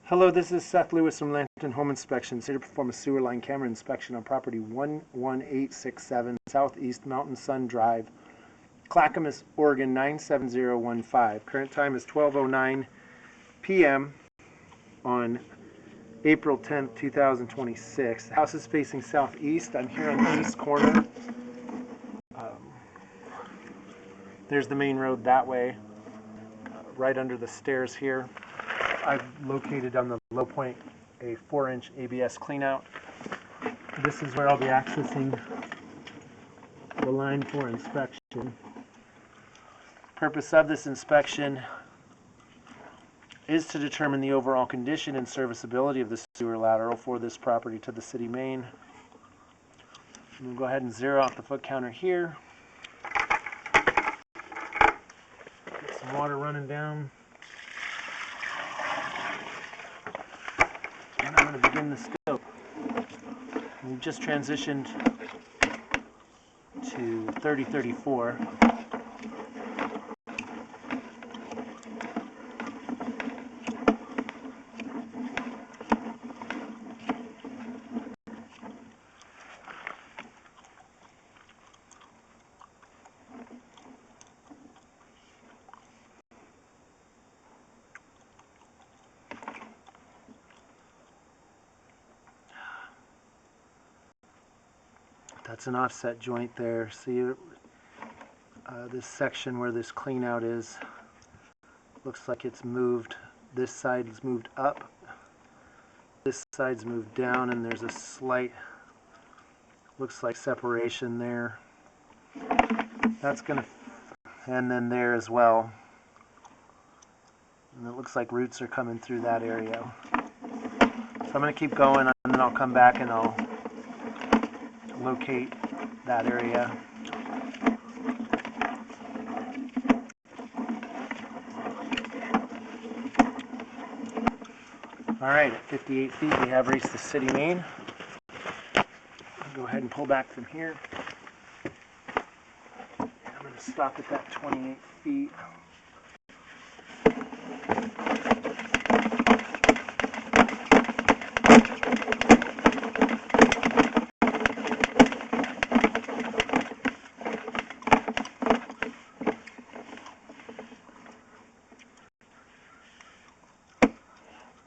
Hello, this is Seth Lewis from Lantern Home Inspections, here to perform a sewer line camera inspection on property 11867 Southeast Mountain Sun Drive, Clackamas, Oregon 97015. Current time is 12:09 p.m. on April 10th, 2026. The house is facing southeast. I'm here on the east corner. There's the main road that way, right under the stairs here. I've located on the low point a 4-inch ABS cleanout. This is where I'll be accessing the line for inspection. Purpose of this inspection is to determine the overall condition and serviceability of the sewer lateral for this property to the city main. We'll go ahead and zero out the foot counter here. Get some water running down. And I'm going to begin the scope. We've just transitioned to 3034. That's an offset joint there. See this section where this clean out is, looks like it's moved. This side is moved up, this side's moved down, and there's a slight, looks like separation there. That's gonna, and then there as well. And it looks like roots are coming through that area. So I'm gonna keep going, and then I'll come back and I'll locate that area. Alright, at 58 feet we have reached the city main. I'll go ahead and pull back from here. I'm going to stop at that 28 feet.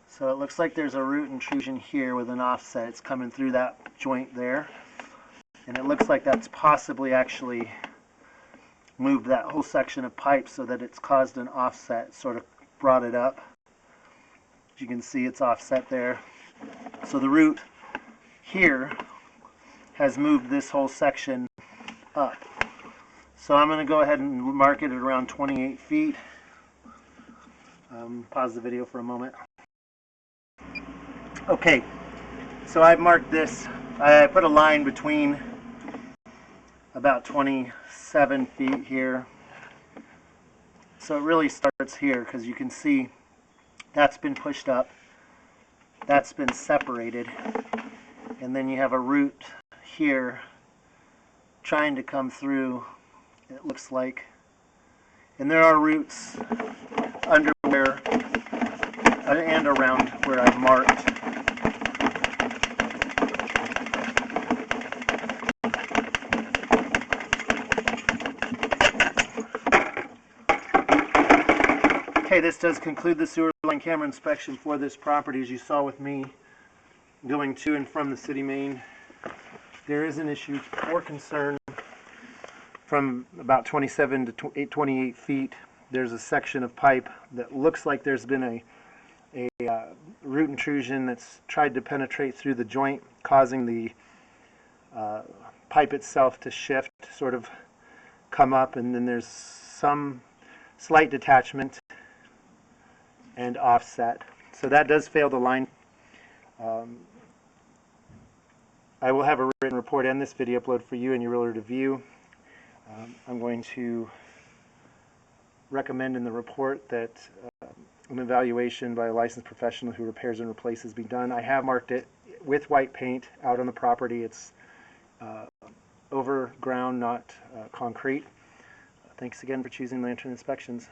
So it looks like there's a root intrusion here with an offset. It's coming through that joint there. And it looks like that's possibly actually moved that whole section of pipe so that it's caused an offset, sort of brought it up. As you can see, it's offset there. So the root here has moved this whole section up. So I'm going to go ahead and mark it at around 28 feet. Pause the video for a moment. Okay, so I've marked this. I put a line between about 27 feet here. So it really starts here because you can see that's been pushed up, that's been separated, and then you have a root here trying to come through, it looks like. And there are roots under where and around where I've marked. Okay, this does conclude the sewer line camera inspection for this property. As you saw with me going to and from the city main, there is an issue or concern from about 27 to 28 feet. There's a section of pipe that looks like there's been a root intrusion that's tried to penetrate through the joint, causing the pipe itself to shift, sort of come up, and then there's some slight detachment and offset. So that does fail the line. I will have a written report and this video upload for you and your realtor to view. I'm going to recommend in the report that an evaluation by a licensed professional who repairs and replaces be done. I have marked it with white paint out on the property. It's over ground, not concrete. Thanks again for choosing Lantern Inspections.